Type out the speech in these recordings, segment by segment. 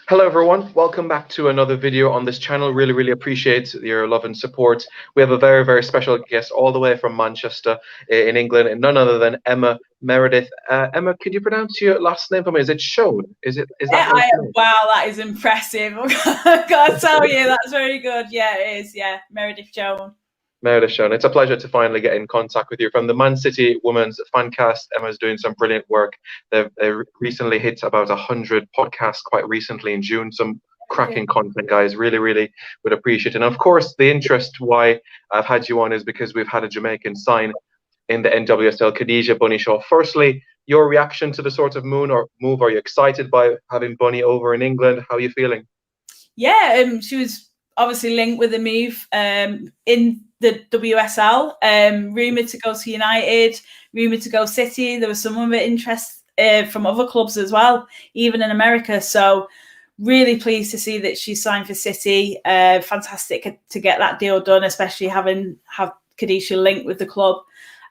Hello everyone, welcome back to another video on this channel. Really appreciate your love and support. We have a very special guest all the way from Manchester in England, and none other than Emma Meredith. Emma, could you pronounce your last name for me? Is it Shone? Is that wow, that is impressive. I've got to tell you, that's very good. Yeah, it is. Yeah, Meredith-Shone. Meredith-Shone. It's a pleasure to finally get in contact with you. From the Man City Women's FanCast, Emma's doing some brilliant work. They recently hit about 100 podcasts quite recently in June. Some cracking content, guys. Really would appreciate it. And of course, the interest why I've had you on is because we've had a Jamaican sign in the NWSL, Khadija Bunny Shaw. Firstly, your reaction to the sort of move? Are you excited by having Bunny over in England? How are you feeling? Yeah, she was obviously linked with the move in the WSL, rumoured to go to United, rumoured to go City. There was some other interest from other clubs as well, even in America. So really pleased to see that she signed for City. Fantastic to get that deal done, especially have Khadija linked with the club.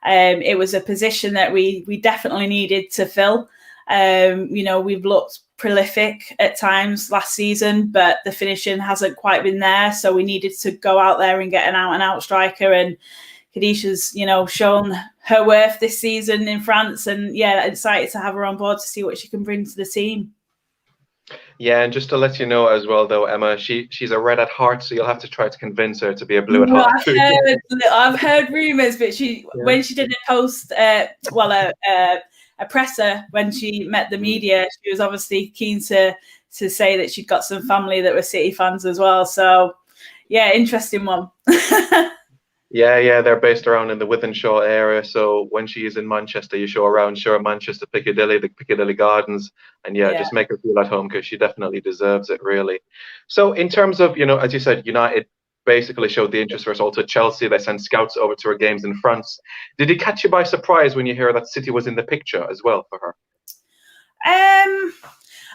It was a position that we definitely needed to fill. We've looked prolific at times last season, but the finishing hasn't quite been there. So we needed to go out there and get an out-and-out striker. And Khadijah's, shown her worth this season in France. And yeah, excited to have her on board to see what she can bring to the team. Yeah, and just to let you know as well, though, Emma, she's a red at heart, so you'll have to try to convince her to be a blue at heart. I've heard rumours, but when she did a post, a presser when she met the media, she was obviously keen to say that she'd got some family that were City fans as well. So, yeah, interesting one. Yeah, they're based around in the Wythenshawe area. So when she is in Manchester, you show around Manchester, Piccadilly, the Piccadilly Gardens, and just make her feel at home because she definitely deserves it, really. So in terms of, as you said, United basically showed the interest for us. Also Chelsea, they sent scouts over to her games in France. Did it catch you by surprise when you hear that City was in the picture as well for her? I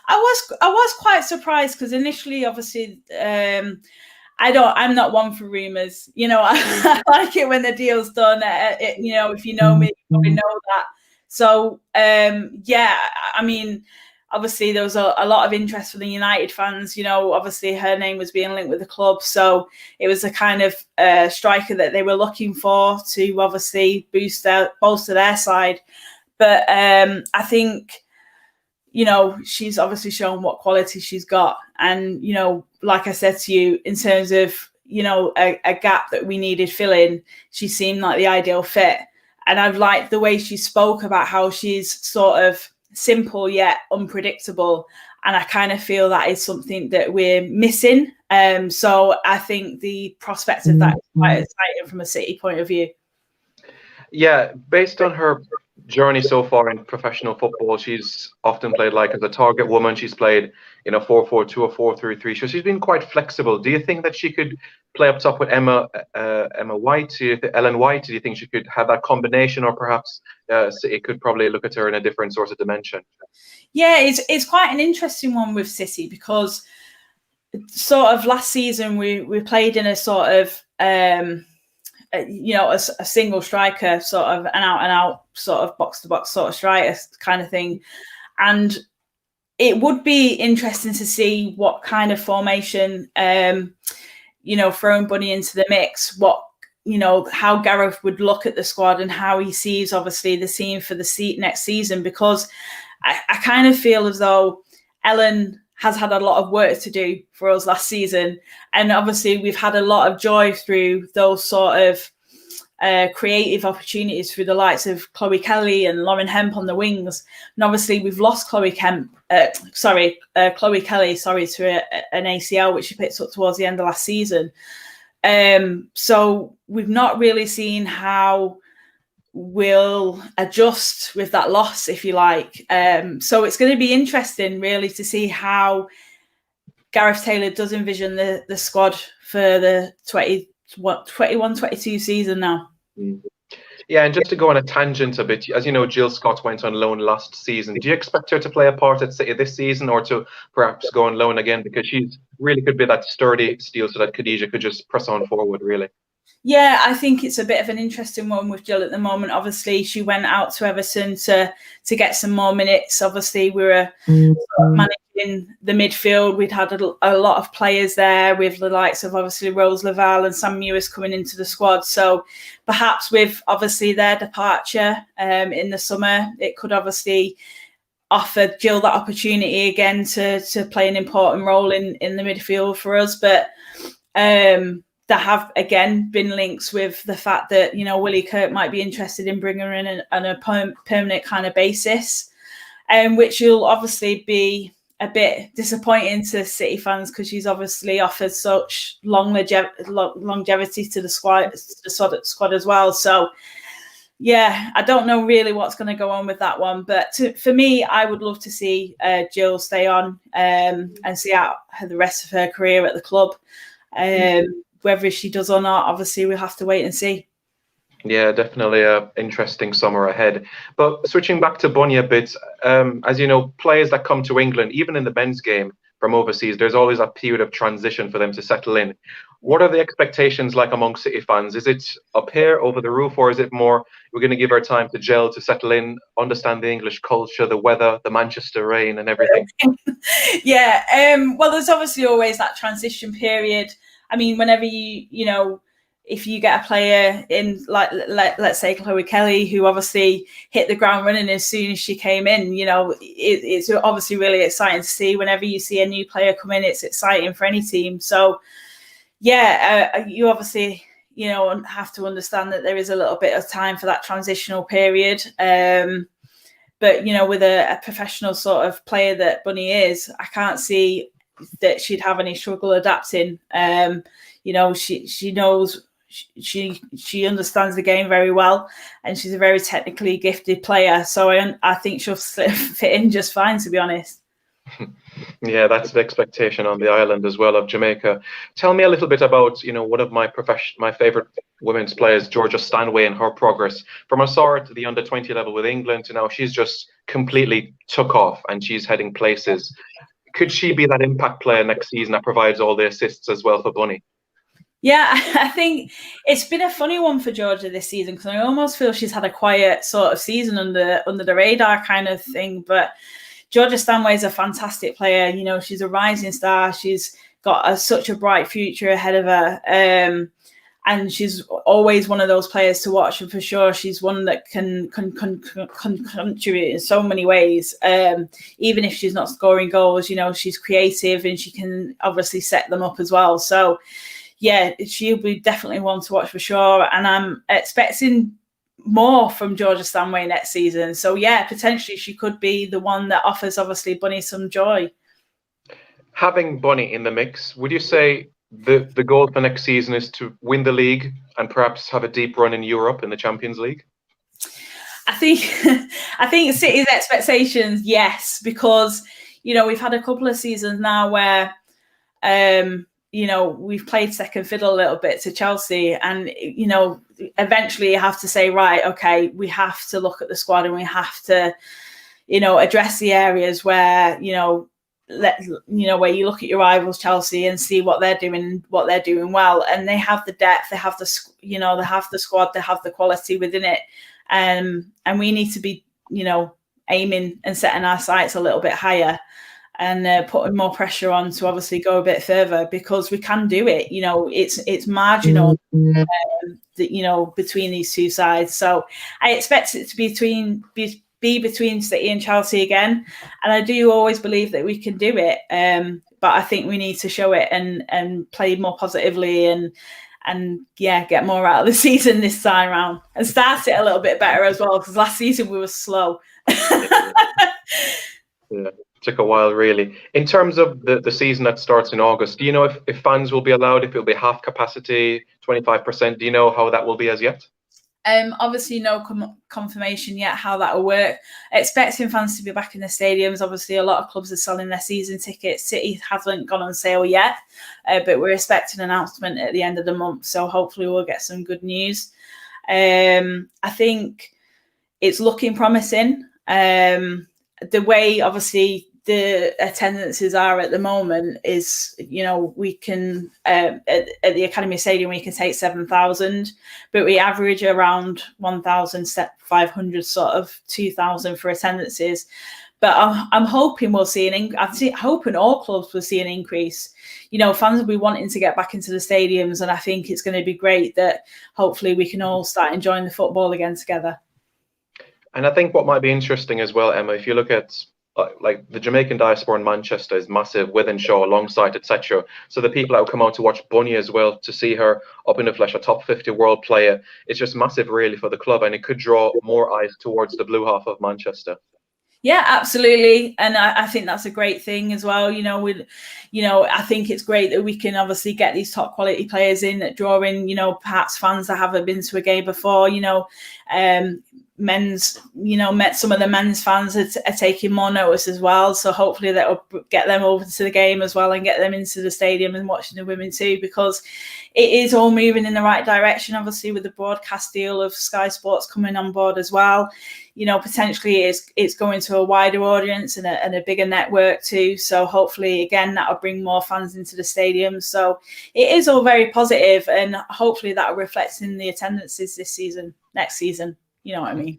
was quite surprised because initially, obviously, I'm not one for rumours. I like it when the deal's done. If you know me, you probably know that. So I mean, obviously there was a lot of interest from the United fans. Obviously her name was being linked with the club, so it was a kind of striker that they were looking for to obviously bolster their side. But I think she's obviously shown what quality she's got, and like I said to you, in terms of a gap that we needed filling, she seemed like the ideal fit. And I've liked the way she spoke about how she's sort of simple yet unpredictable, and I kind of feel that is something that we're missing. So I think the prospect of that is quite exciting from a City point of view. Yeah, based on her journey so far in professional football, she's often played like as a target woman. She's played in a 4-4-2 or 4-3-3. So she's been quite flexible. Do you think that she could play up top with Ellen White? Do you think she could have that combination, or perhaps City could probably look at her in a different sort of dimension? Yeah, it's quite an interesting one with City because sort of last season we played in a sort of a single striker, sort of an out sort of box to box sort of striker kind of thing. And it would be interesting to see what kind of formation, throwing Bunny into the mix, how Gareth would look at the squad and how he sees obviously the team for the next season, because I kind of feel as though Ellen has had a lot of work to do for us last season. And obviously we've had a lot of joy through those sort of creative opportunities through the likes of Chloe Kelly and Lauren Hemp on the wings. And obviously we've lost Chloe Kelly, to an ACL, which she picked up towards the end of last season. So we've not really seen how we'll adjust with that loss, if you like. So it's going to be interesting really to see how Gareth Taylor does envision the squad for the 21-22 season now. Yeah, and just to go on a tangent a bit, as you know, Jill Scott went on loan last season. Do you expect her to play a part at City this season, or to perhaps go on loan again? Because she really could be that sturdy steel so that Khadija could just press on forward, really. Yeah, I think it's a bit of an interesting one with Jill at the moment. Obviously, she went out to Everton to get some more minutes. Obviously, we were managing in the midfield. We'd had a lot of players there with the likes of obviously Rose Lavelle and Sam Mewis coming into the squad. So perhaps with obviously their departure in the summer, it could obviously offer Jill that opportunity again to play an important role in the midfield for us. But there have again been links with the fact that, you know, Willie Kirk might be interested in bringing her in on a permanent kind of basis, which will obviously be a bit disappointing to City fans because she's obviously offered such longevity to the squad as well. So yeah, I don't know really what's going to go on with that one, but for me, I would love to see Jill stay on and see out the rest of her career at the club. Whether she does or not, obviously we'll have to wait and see. Yeah, definitely a interesting summer ahead. But switching back to Bunny a bit, as you know, players that come to England, even in the men's game from overseas, there's always a period of transition for them to settle in. What are the expectations like among City fans? Is it up here, over the roof, or is it more we're going to give her time to gel, to settle in, understand the English culture, the weather, the Manchester rain and everything? Yeah, well, there's obviously always that transition period. I mean, whenever you know, if you get a player in, like let's say Chloe Kelly, who obviously hit the ground running as soon as she came in, you know, it's obviously really exciting to see. Whenever you see a new player come in, it's exciting for any team. So, yeah, you obviously, you know, have to understand that there is a little bit of time for that transitional period. But, you know, with a professional sort of player that Bunny is, I can't see that she'd have any struggle adapting. You know, she knows, she understands the game very well, and she's a very technically gifted player. So I think she'll fit in just fine, to be honest. Yeah, that's the expectation on the island as well of Jamaica. Tell me a little bit about, you know, one of my favorite women's players, Georgia Stanley, and her progress. From I saw her to the under-20 level with England to now, she's just completely took off and she's heading places. Could she be that impact player next season that provides all the assists as well for Bunny? Yeah, I think it's been a funny one for Georgia this season because I almost feel she's had a quiet sort of season under the radar kind of thing. But Georgia Stanway is a fantastic player. You know, she's a rising star. She's got such a bright future ahead of her. And she's always one of those players to watch, and for sure she's one that can contribute in so many ways. Even if she's not scoring goals, you know, she's creative and she can obviously set them up as well. So yeah, she'll be definitely one to watch for sure. And I'm expecting more from Georgia Stanway next season. So yeah, potentially she could be the one that offers obviously Bunny some joy. Having Bunny in the mix, would you say the goal for next season is to win the league and perhaps have a deep run in Europe in the Champions League? I think City's expectations, yes, because, you know, we've had a couple of seasons now where you know, we've played second fiddle a little bit to Chelsea, and, you know, eventually you have to say, right, okay, we have to look at the squad and we have to, you know, address the areas where, you know, where you look at your rivals Chelsea and see what they're doing well, and they have the depth, they have the, you know, they have the squad, they have the quality within it, and we need to be, you know, aiming and setting our sights a little bit higher and putting more pressure on to obviously go a bit further, because we can do it. You know, it's marginal, that, you know, between these two sides. So I expect it to be between City and Chelsea again, and I do always believe that we can do it. But I think we need to show it and play more positively and yeah, get more out of the season this time around and start it a little bit better as well, because last season we were slow. Yeah. Took a while, really. In terms of the season that starts in August, do you know if fans will be allowed, if it'll be half capacity, 25%? Do you know how that will be as yet? Obviously, no confirmation yet how that will work. Expecting fans to be back in the stadiums. Obviously, a lot of clubs are selling their season tickets. City hasn't gone on sale yet, but we're expecting an announcement at the end of the month. So hopefully we'll get some good news. I think it's looking promising. The way, obviously, the attendances are at the moment is, you know, we can at the Academy Stadium we can take 7,000, but we average around 1,500, sort of 2,000 for attendances. But I'm hoping we'll see hoping all clubs will see an increase. You know, fans will be wanting to get back into the stadiums, and I think it's going to be great that hopefully we can all start enjoying the football again together. And I think what might be interesting as well, Emma, if you look at like the Jamaican diaspora in Manchester is massive, with and Shaw alongside, etc. So the people that will come out to watch Bunny as well, to see her up in the flesh, a top 50 world player, it's just massive really for the club, and it could draw more eyes towards the blue half of Manchester. Yeah, absolutely. And I think that's a great thing as well. You know, I think it's great that we can obviously get these top quality players in that draw in, you know, perhaps fans that haven't been to a game before, you know, some of the men's fans are taking more notice as well. So hopefully that will get them over to the game as well and get them into the stadium and watching the women too, because it is all moving in the right direction, obviously, with the broadcast deal of Sky Sports coming on board as well. You know, potentially it's going to a wider audience and a bigger network too. So hopefully, again, that will bring more fans into the stadium. So it is all very positive, and hopefully that will reflect in the attendances next season. You know what I mean?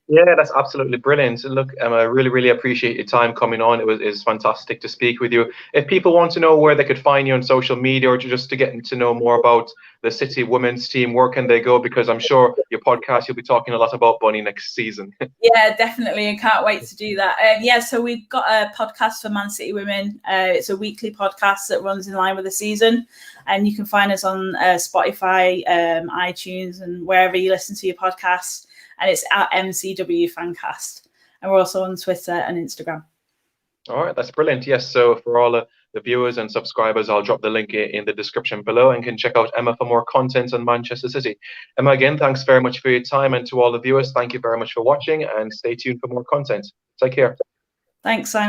Yeah, that's absolutely brilliant. Look, Emma, I really, really appreciate your time coming on. It was fantastic to speak with you. If people want to know where they could find you on social media, or just to get to know more about the City women's team, where can they go? Because I'm sure your podcast, you'll be talking a lot about Bunny next season. Yeah, definitely. I can't wait to do that. So we've got a podcast for Man City Women. It's a weekly podcast that runs in line with the season. And you can find us on Spotify, iTunes, and wherever you listen to your podcasts. And it's at MCW FanCast. And we're also on Twitter and Instagram. All right, that's brilliant. Yes, so for all the viewers and subscribers, I'll drop the link in the description below, and can check out Emma for more content on Manchester City. Emma, again, thanks very much for your time. And to all the viewers, thank you very much for watching, and stay tuned for more content. Take care. Thanks, Simon.